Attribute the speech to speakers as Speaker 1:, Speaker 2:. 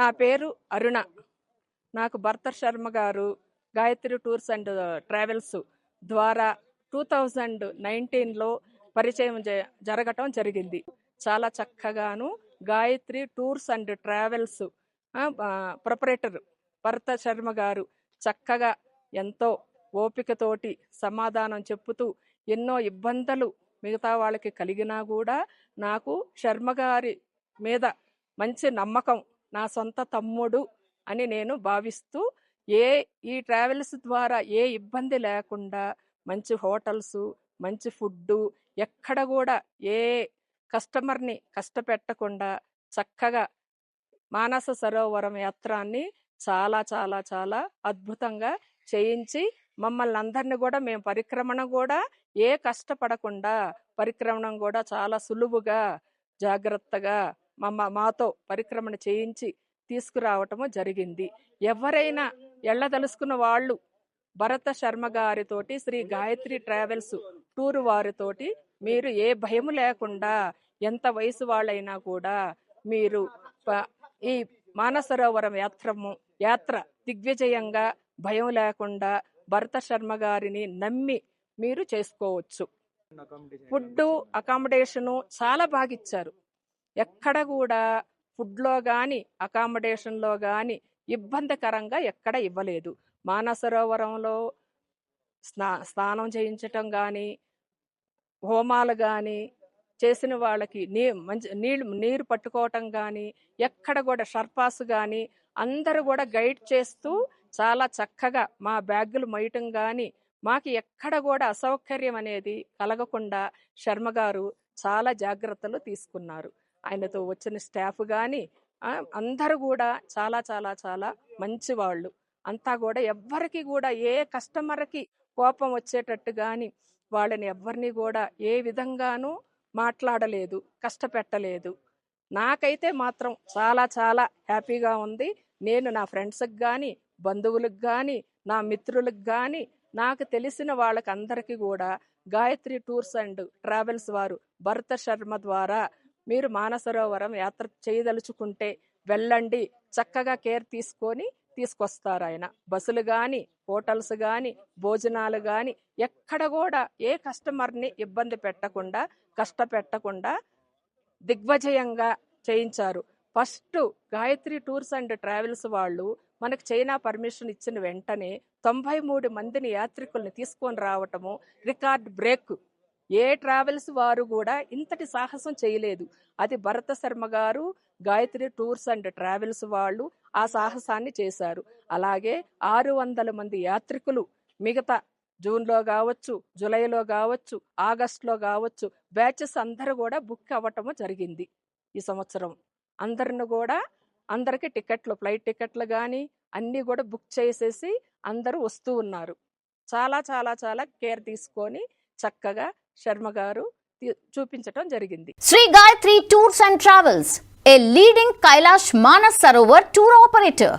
Speaker 1: నా పేరు అరుణ. నాకు భర్త శర్మ గారు గాయత్రి టూర్స్ అండ్ ట్రావెల్స్ ద్వారా 2019లో పరిచయం జరగటం జరిగింది. చాలా చక్కగాను Gayatri tours and travels proprietor భర్త శర్మ గారు చక్కగా ఎంతో ఓపికతోటి సమాధానం చెప్పుతూ ఎన్నో ఇబ్బందులు మిగతా వాళ్ళకి కలిగినా కూడా నాకు శర్మ గారి మీద మంచి నమ్మకం, నా సొంత తమ్ముడు అని నేను భావిస్తూ ఈ ట్రావెల్స్ ద్వారా ఏ ఇబ్బంది లేకుండా మంచి హోటల్స్, మంచి ఫుడ్డు, ఎక్కడ కూడా ఏ కస్టమర్ని కష్టపెట్టకుండా చక్కగా మానస సరోవరం యాత్రాన్ని చాలా చాలా చాలా అద్భుతంగా చేయించి మమ్మల్ని అందరినీ కూడా మేము పరిక్రమణ కూడా ఏ కష్టపడకుండా పరిక్రమణ కూడా చాలా సులువుగా జాగ్రత్తగా మాతో పరిక్రమణ చేయించి తీసుకురావటము జరిగింది. ఎవరైనా ఎళ్ళదలుసుకున్న వాళ్ళు భరత శర్మ గారితోటి శ్రీ గాయత్రి ట్రావెల్స్ టూర్ వారితోటి మీరు ఏ భయం లేకుండా ఎంత వయసు వాళ్ళైనా కూడా మీరు ఈ మానసరోవరం యాత్ర దిగ్విజయంగా భయం లేకుండా భరత శర్మ గారిని నమ్మి మీరు చేసుకోవచ్చు. ఫుడ్ అకామిడేషను చాలా బాగా ఇచ్చారు. ఎక్కడ కూడా ఫుడ్లో కానీ అకామిడేషన్లో కానీ ఇబ్బందికరంగా ఎక్కడ ఇవ్వలేదు. మానసరోవరంలో స్నానం చేయించటం కానీ, హోమాలు కానీ చేసిన వాళ్ళకి నీరు పట్టుకోవటం కానీ, ఎక్కడ కూడా షర్పాస్ కానీ అందరూ కూడా గైడ్ చేస్తూ చాలా చక్కగా మా బ్యాగులు మోయటం కానీ మాకు ఎక్కడ కూడా అసౌకర్యం అనేది కలగకుండా శర్మ గారు చాలా జాగ్రత్తలు తీసుకున్నారు. ఆయనతో వచ్చిన స్టాఫ్ కానీ అందరూ కూడా చాలా చాలా చాలా మంచి వాళ్ళు. అంతా కూడా ఎవ్వరికి కూడా ఏ కస్టమర్కి కోపం వచ్చేటట్టు కానీ వాళ్ళని ఎవ్వరిని కూడా ఏ విధంగానూ మాట్లాడలేదు, కష్టపెట్టలేదు. నాకైతే మాత్రం చాలా చాలా హ్యాపీగా ఉంది. నేను నా ఫ్రెండ్స్కి కానీ, బంధువులకు కానీ, నా మిత్రులకు కానీ, నాకు తెలిసిన వాళ్ళకి అందరికీ కూడా గాయత్రి టూర్స్ అండ్ ట్రావెల్స్ వారు భరత శర్మ ద్వారా మీరు మానసరోవరం యాత్ర చేయదలుచుకుంటే వెళ్ళండి, చక్కగా కేర్ తీసుకొస్తారు ఆయన. బస్సులు కానీ, హోటల్స్ కానీ, భోజనాలు కానీ ఎక్కడ కూడా ఏ కస్టమర్ని ఇబ్బంది పెట్టకుండా, కష్టపెట్టకుండా దిగ్విజయంగా చేయించారు. First Gayatri tours and travels వాళ్ళు మనకు చైనా పర్మిషన్ ఇచ్చిన వెంటనే 93 మందిని యాత్రికుల్ని తీసుకొని రావటము రికార్డ్ బ్రేక్. ఏ ట్రావెల్స్ వారు కూడా ఇంతటి సాహసం చేయలేదు. అది భరత శర్మ గారు గాయత్రి టూర్స్ అండ్ ట్రావెల్స్ వాళ్ళు ఆ సాహసాన్ని చేశారు. అలాగే 600 మంది యాత్రికులు మిగతా జూన్లో కావచ్చు, జూలైలో కావచ్చు, ఆగస్టులో కావచ్చు బ్యాచెస్ అందరూ కూడా బుక్ అవ్వటము జరిగింది. ఈ సంవత్సరం అందరికి టికెట్లు, ఫ్లైట్ టికెట్లు కానీ అన్నీ కూడా బుక్ చేసేసి అందరూ వస్తూ ఉన్నారు. చాలా చాలా చాలా కేర్ తీసుకొని చక్కగా శర్మ గారు చూపించటం జరిగింది.
Speaker 2: Shri Gayatri tours and travels, a leading Kailash Manas Sarovar tour operator.